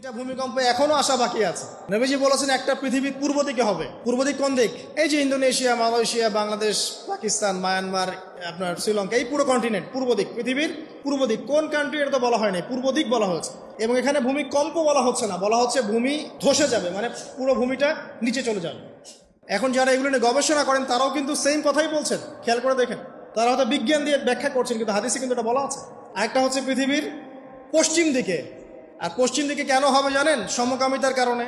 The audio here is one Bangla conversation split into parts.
তিনটা ভূমিকম্প এখনো আসা বাকি আছে। নবীজি বলেছেন একটা পৃথিবীর পূর্ব দিকে হবে। পূর্ব দিক কোন দিক? এই যে Indonesia, Malaysia, Bangladesh, Pakistan, Myanmar, আপনার শ্রীলঙ্কা, এই পুরো কন্টিনেন্ট পূর্ব দিক, পৃথিবীর পূর্ব দিক। কোন কান্ট্রি এটা তো বলা হয়নি, পূর্ব দিক বলা হয়েছে। এবং এখানে ভূমিকম্প বলা হচ্ছে না, বলা হচ্ছে ভূমি ধসে যাবে, মানে পুরো ভূমিটা নিচে চলে যাবে। এখন যারা এগুলো নিয়ে গবেষণা করেন তারাও কিন্তু সেম কথাই বলছেন, খেয়াল করে দেখেন। তারা হয়তো বিজ্ঞান দিয়ে ব্যাখ্যা করছেন, কিন্তু হাদিসে কিন্তু এটা বলা আছে। আরেকটা হচ্ছে পৃথিবীর পশ্চিম দিকে। আর পশ্চিম দিকে কেন হবে জানেন? সমকামিতার কারণে,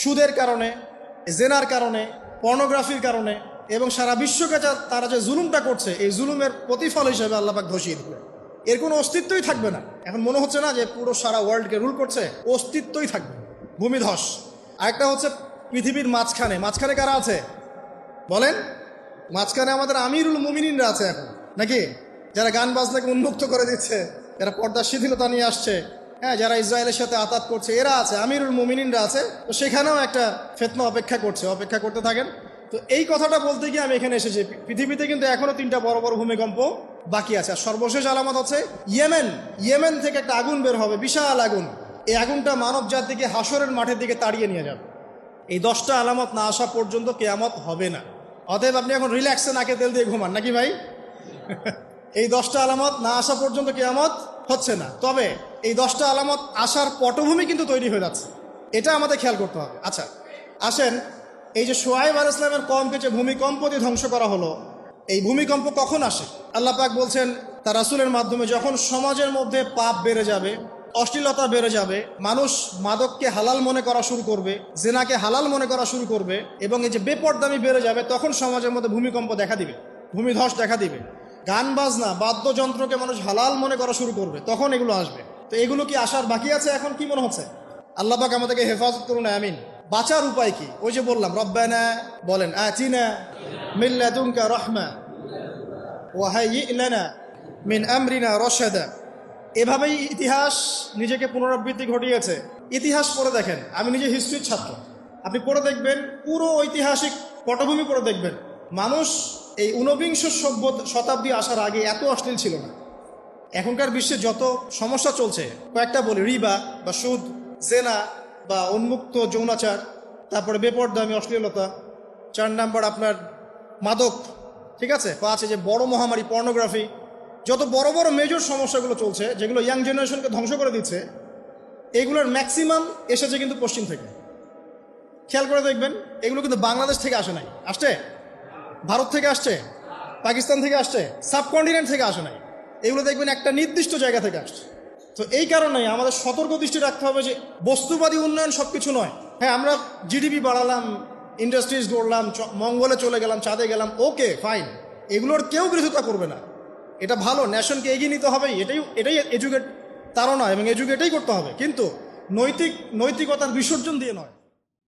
সুদের কারণে, জেনার কারণে, পর্নোগ্রাফির কারণে, এবং সারা বিশ্বকে তারা যে জুলুমটা করছে, এই জুলুমের প্রতিফল হিসেবে আল্লাহ পাক ধসিয়ে দিবে। এর কোনো অস্তিত্বই থাকবে না। এখন মনে হচ্ছে না যে পুরো সারা ওয়ার্ল্ডকে রুল করছে, অস্তিত্বই থাকবে, ভূমিধস। আরেকটা হচ্ছে পৃথিবীর মাঝখানে। মাঝখানে কারা আছে বলেন? মাঝখানে আমাদের আমিরুল মুমিনিনরা আছে এখন, নাকি? যারা গান বাজনাকে উন্মুক্ত করে দিচ্ছে, যারা পর্দার শিথিলতা নিয়ে আসছে, হ্যাঁ, যারা ইসরায়েলের সাথে আতাত করছে, এরা আছে, আমিরুল মুমিনিনরা আছে। তো সেখানেও একটা ফিতনা অপেক্ষা করছে, অপেক্ষা করতে থাকেন। তো এই কথাটা বলতে গিয়ে আমি এখানে এসেছি। পৃথিবীতে কিন্তু এখনো তিনটা বড় বড় ভূমিকম্প বাকি আছে। আর সর্বশেষ আলামত হচ্ছে ইয়েমেন থেকে একটা আগুন বের হবে, বিশাল আগুন। এই আগুনটা মানব জাতিকে হাসরের মাঠের দিকে তাড়িয়ে নিয়ে যাবে। এই 10টা আলামত না আসা পর্যন্ত কিয়ামত হবে না। অতএব আপনি এখন রিল্যাক্সে নাকে তেল দিয়ে ঘুমান, নাকি ভাই? এই 10টা আলামত না আসা পর্যন্ত কিয়ামত হচ্ছে না। তবে এই 10টা আলামত আসার পটভূমি কিন্তু তৈরি হয়ে যাচ্ছে, এটা আমাদের খেয়াল করতে হবে। আচ্ছা আসেন, এই যে শুআয়ব আলাইহিস সালামের কওমকে যে ভূমিকম্প দিয়ে ধ্বংস করা হলো, এই ভূমিকম্প কখন আসে? আল্লাহ পাক বলছেন তার রাসূলের মাধ্যমে, যখন সমাজের মধ্যে পাপ বেড়ে যাবে, অশ্লীলতা বেড়ে যাবে, মানুষ মাদককে হালাল মনে করা শুরু করবে, জেনাকে হালাল মনে করা শুরু করবে, এবং এই যে বেপরদামি বেড়ে যাবে, তখন সমাজের মধ্যে ভূমিকম্প দেখা দিবে, ভূমিধস দেখা দিবে। গান বাজনা, বাদ্যযন্ত্রকে মানুষ হালাল মনে করা শুরু করবে, তখন এগুলো আসবে। তো এগুলো কি আসার বাকি আছে? এখন কি মনে হচ্ছে? আল্লাহ পাক আমাদেরকে হেফাজত করুন, আমিন। বাঁচার উপায় কি? ওই যে বললাম, রব্বানা বলেন, আতিনা মিন লাদুনকা রাহমা ওয়া হাইয়্ লানা মিন আমরিনা রাশাদা। এভাবেই ইতিহাস নিজেকে পুনরাবৃত্তি ঘটিয়েছে। ইতিহাস পড়ে দেখেন, আমি নিজে হিস্ট্রির ছাত্র, আপনি পড়ে দেখবেন, পুরো ঐতিহাসিক পটভূমি পড়ে দেখবেন, মানুষ এই ঊনবিংশ শতাব্দী আসার আগে এত অশ্লীল ছিল না। এখনকার বিশ্বে যত সমস্যা চলছে, কয়েকটা বলি, রিবা বা সুদ, জেনা বা উন্মুক্ত যৌনাচার, তারপরে বেপরদামি অশ্লীলতা, 4 নাম্বার আপনার মাদক, ঠিক আছে, 5 যে বড় মহামারী পর্নোগ্রাফি, যত বড় বড় মেজর সমস্যাগুলো চলছে, যেগুলো ইয়াং জেনারেশনকে ধ্বংস করে দিচ্ছে, এগুলোর ম্যাক্সিমাম এসেছে কিন্তু পশ্চিম থেকে। খেয়াল করে দেখবেন, এগুলো কিন্তু বাংলাদেশ থেকে আসে নাই, আসছে ভারত থেকে আসছে, পাকিস্তান থেকে আসছে, সাবকন্টিনেন্ট থেকে আসে নাই। এগুলো দেখবেন একটা নির্দিষ্ট জায়গা থেকে আসছে। তো এই কারণেই আমাদের সতর্ক দৃষ্টি রাখতে হবে যে বস্তুবাদী উন্নয়ন সব কিছু নয়। হ্যাঁ, আমরা জিডিপি বাড়ালাম, ইন্ডাস্ট্রিজ গড়লাম, মঙ্গলে চলে গেলাম, চাঁদে গেলাম, ওকে ফাইন, এগুলোর কেউ বিরোধিতা করবে না। এটা ভালো, ন্যাশনকে এগিয়ে নিতে হবেই, এটাই এডুকেট তারা নয়, এবং এডুকেটেই করতে হবে, কিন্তু নৈতিকতার বিসর্জন দিয়ে নয়।